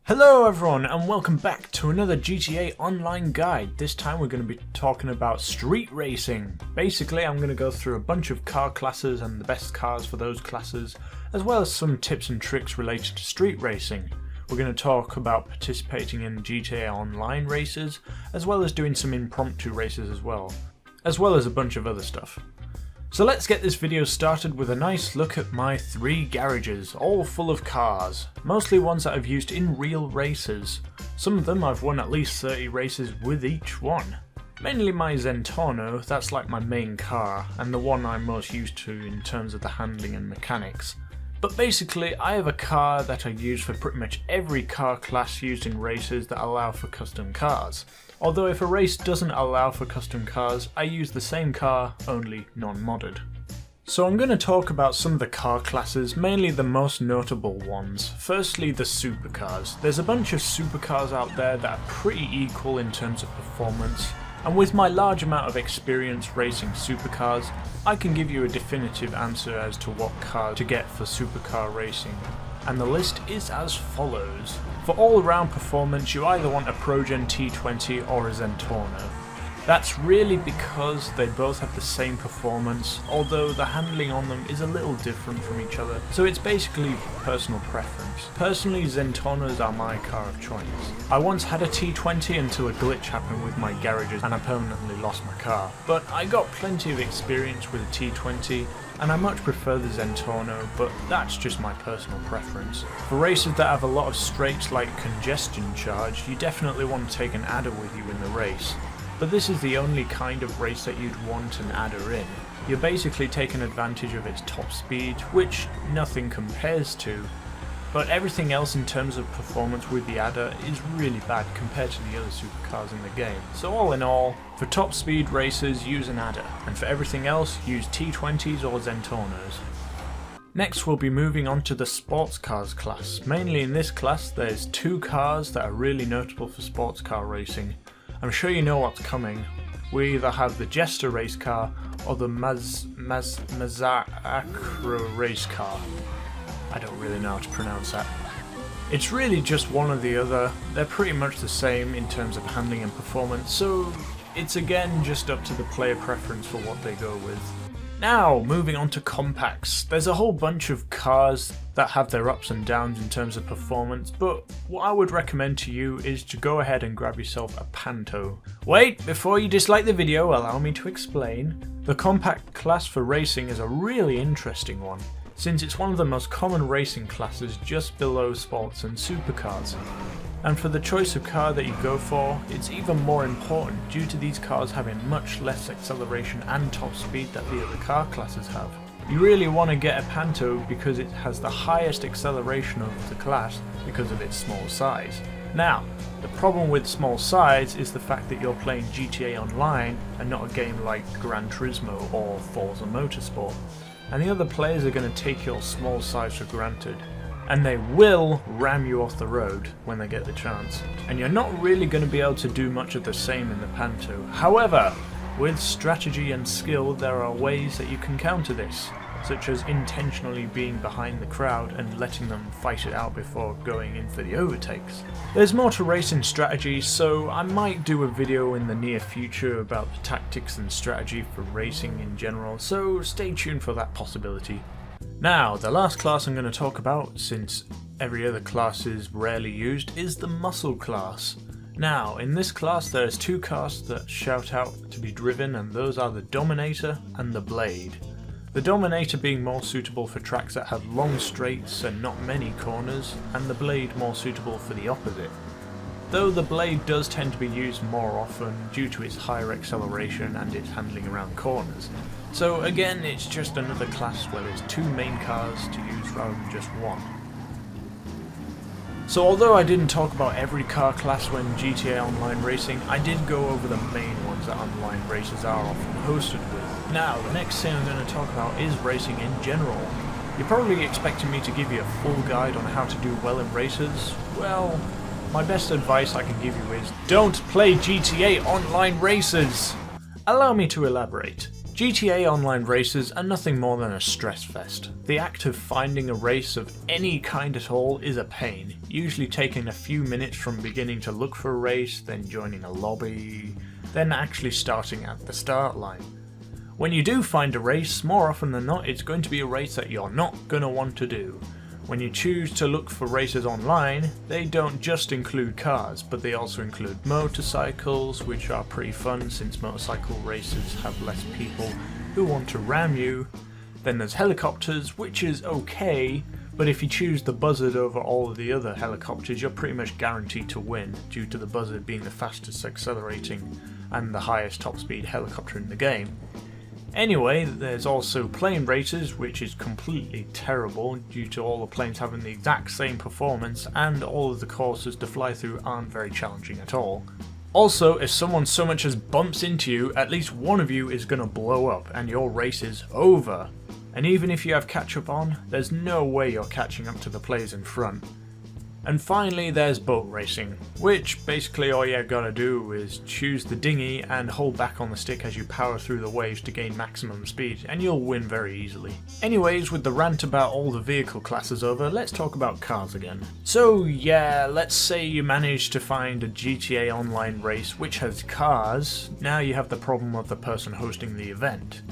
Hello everyone and welcome back to another GTA Online guide. This time we're going to be talking about street racing. Basically I'm going to go through a bunch of car classes and the best cars for those classes, as well as some tips and tricks related to street racing. We're going to talk about participating in GTA Online races, as well as doing some impromptu races as well as a bunch of other stuff. So let's get this video started with a nice look at my 3 garages, all full of cars, mostly ones that I've used in real races. Some of them I've won at least 30 races with each one. Mainly my Zentorno, that's like my main car, and the one I'm most used to in terms of the handling and mechanics. But basically I have a car that I use for pretty much every car class used in races that allow for custom cars. Although if a race doesn't allow for custom cars, I use the same car, only non-modded. So I'm going to talk about some of the car classes, mainly the most notable ones. Firstly, the supercars. There's a bunch of supercars out there that are pretty equal in terms of performance, and with my large amount of experience racing supercars, I can give you a definitive answer as to what car to get for supercar racing. And the list is as follows. For all-round performance, you either want a ProGen T20 or a Zentorno. That's really because they both have the same performance, although the handling on them is a little different from each other, so it's basically personal preference. Personally, Zentornos are my car of choice. I once had a T20 until a glitch happened with my garages and I permanently lost my car, but I got plenty of experience with a T20 and I much prefer the Zentorno, but that's just my personal preference. For races that have a lot of straights like congestion charge, you definitely want to take an adder with you in the race. But this is the only kind of race that you'd want an adder in. You're basically taking advantage of its top speed, which nothing compares to, but everything else in terms of performance with the adder is really bad compared to the other supercars in the game. So all in all, for top speed races use an adder, and for everything else use T20s or Zentornos. Next we'll be moving on to the sports cars class. Mainly in this class there's 2 cars that are really notable for sports car racing. I'm sure you know what's coming. We either have the Jester race car or the Mazakro race car. I don't really know how to pronounce that. It's really just one or the other. They're pretty much the same in terms of handling and performance, so it's again just up to the player preference for what they go with. Now, moving on to compacts. There's a whole bunch of cars that have their ups and downs in terms of performance, but what I would recommend to you is to go ahead and grab yourself a Panto. Wait, before you dislike the video, allow me to explain. The compact class for racing is a really interesting one, since it's one of the most common racing classes just below sports and supercars. And for the choice of car that you go for, it's even more important due to these cars having much less acceleration and top speed that the other car classes have. You really want to get a Panto because it has the highest acceleration of the class because of its small size. Now, the problem with small size is the fact that you're playing GTA Online and not a game like Gran Turismo or Forza Motorsport, and the other players are going to take your small size for granted. And they will ram you off the road when they get the chance. And you're not really going to be able to do much of the same in the Panto. However, with strategy and skill there are ways that you can counter this, such as intentionally being behind the crowd and letting them fight it out before going in for the overtakes. There's more to racing strategy, so I might do a video in the near future about the tactics and strategy for racing in general, so stay tuned for that possibility. Now, the last class I'm going to talk about, since every other class is rarely used, is the muscle class. Now, in this class there's 2 cars that shout out to be driven, and those are the Dominator and the Blade. The Dominator being more suitable for tracks that have long straights and not many corners, and the Blade more suitable for the opposite. Though the Blade does tend to be used more often due to its higher acceleration and its handling around corners. So again, it's just another class where there's 2 main cars to use rather than just one. So although I didn't talk about every car class when GTA Online racing, I did go over the main ones that online races are often hosted with. Now, the next thing I'm going to talk about is racing in general. You're probably expecting me to give you a full guide on how to do well in races. Well, my best advice I can give you is don't play GTA Online races! Allow me to elaborate. GTA Online races are nothing more than a stress fest. The act of finding a race of any kind at all is a pain, usually taking a few minutes from beginning to look for a race, then joining a lobby, then actually starting at the start line. When you do find a race, more often than not it's going to be a race that you're not going to want to do. When you choose to look for races online, they don't just include cars, but they also include motorcycles, which are pretty fun since motorcycle races have less people who want to ram you. Then there's helicopters, which is okay, but if you choose the Buzzard over all of the other helicopters, you're pretty much guaranteed to win, due to the Buzzard being the fastest accelerating and the highest top speed helicopter in the game. Anyway, there's also plane races, which is completely terrible due to all the planes having the exact same performance and all of the courses to fly through aren't very challenging at all. Also, if someone so much as bumps into you, at least one of you is going to blow up and your race is over. And even if you have catch up on, there's no way you're catching up to the players in front. And finally there's boat racing, which basically all you gotta do is choose the dinghy and hold back on the stick as you power through the waves to gain maximum speed, and you'll win very easily. Anyways, with the rant about all the vehicle classes over, let's talk about cars again. So yeah, let's say you manage to find a GTA Online race which has cars. Now you have the problem of the person hosting the event.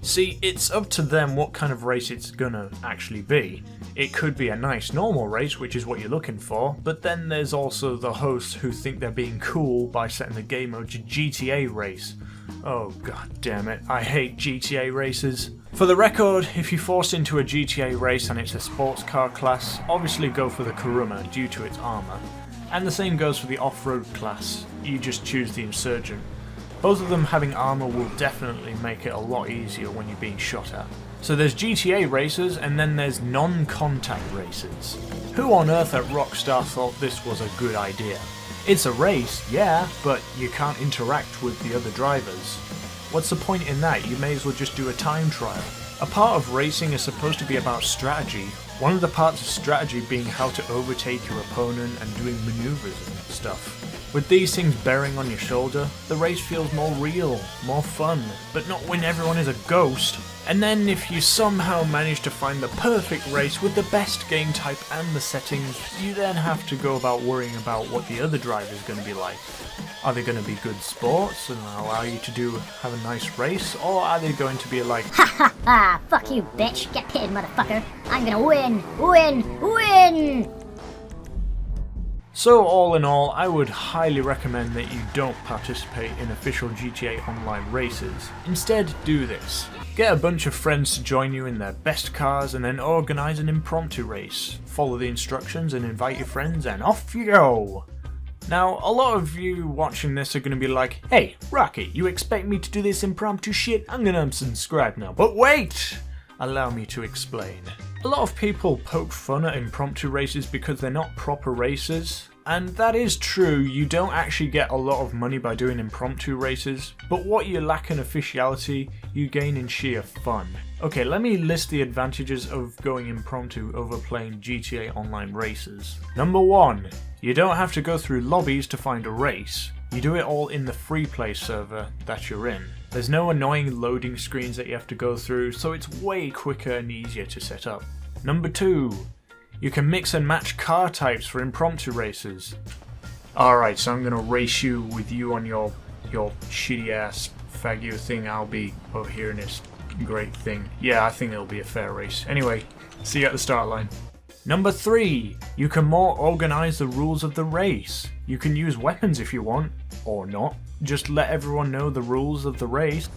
See, it's up to them what kind of race it's gonna actually be. It could be a nice normal race, which is what you're looking for, but then there's also the hosts who think they're being cool by setting the game mode to GTA race. Oh god damn it, I hate GTA races. For the record, if you're forced into a GTA race and it's a sports car class, obviously go for the Kuruma due to its armour. And the same goes for the off-road class, you just choose the Insurgent. Both of them having armour will definitely make it a lot easier when you're being shot at. So there's GTA races and then there's non-contact races. Who on earth at Rockstar thought this was a good idea? It's a race, yeah, but you can't interact with the other drivers. What's the point in that? You may as well just do a time trial. A part of racing is supposed to be about strategy. One of the parts of strategy being how to overtake your opponent and doing maneuvers and stuff. With these things bearing on your shoulder, the race feels more real, more fun, but not when everyone is a ghost. And then if you somehow manage to find the perfect race with the best game type and the settings, you then have to go about worrying about what the other driver is going to be like. Are they going to be good sports and allow you to have a nice race, or are they going to be like, ha ha ha, fuck you bitch, get pitted motherfucker, I'm gonna win! So all in all, I would highly recommend that you don't participate in official GTA Online races. Instead, do this. Get a bunch of friends to join you in their best cars and then organise an impromptu race. Follow the instructions and invite your friends and off you go! Now, a lot of you watching this are going to be like, hey, Rocky, you expect me to do this impromptu shit? I'm going to unsubscribe now. But wait! Allow me to explain. A lot of people poke fun at impromptu races because they're not proper races. And that is true, you don't actually get a lot of money by doing impromptu races, but what you lack in officiality, you gain in sheer fun. Okay, let me list the advantages of going impromptu over playing GTA Online races. Number 1, you don't have to go through lobbies to find a race. You do it all in the free play server that you're in. There's no annoying loading screens that you have to go through, so it's way quicker and easier to set up. Number 2, you can mix and match car types for impromptu races. Alright, so I'm gonna race you with you on your shitty ass faggot thing. I'll be over here in this great thing. Yeah, I think it'll be a fair race. Anyway, see you at the start line. Number 3, you can more organise the rules of the race. You can use weapons if you want, or not. Just let everyone know the rules of the race.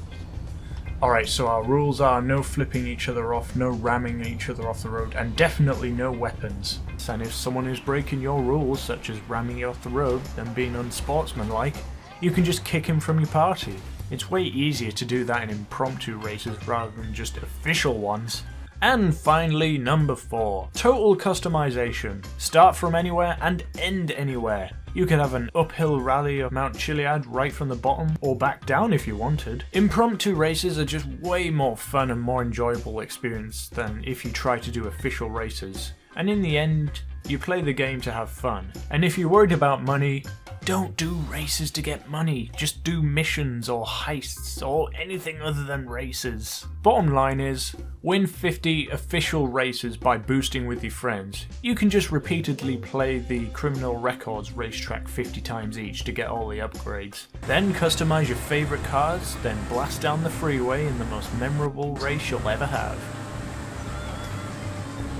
Alright, so our rules are no flipping each other off, no ramming each other off the road, and definitely no weapons. And if someone is breaking your rules, such as ramming you off the road and being unsportsmanlike, you can just kick him from your party. It's way easier to do that in impromptu races rather than just official ones. And finally, number 4, total customization. Start from anywhere and end anywhere. You could have an uphill rally of Mount Chiliad right from the bottom, or back down if you wanted. Impromptu races are just way more fun and more enjoyable experience than if you try to do official races. And in the end, You play the game to have fun. And if you're worried about money, don't do races to get money. Just do missions or heists or anything other than races. Bottom line is, win 50 official races by boosting with your friends. You can just repeatedly play the Criminal Records racetrack 50 times each to get all the upgrades. Then customize your favourite cars, then blast down the freeway in the most memorable race you'll ever have.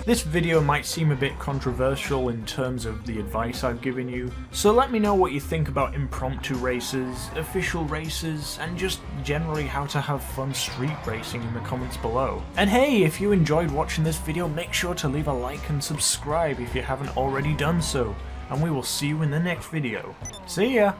This video might seem a bit controversial in terms of the advice I've given you, so let me know what you think about impromptu races, official races, and just generally how to have fun street racing in the comments below. And hey, if you enjoyed watching this video, make sure to leave a like and subscribe if you haven't already done so, and we will see you in the next video. See ya!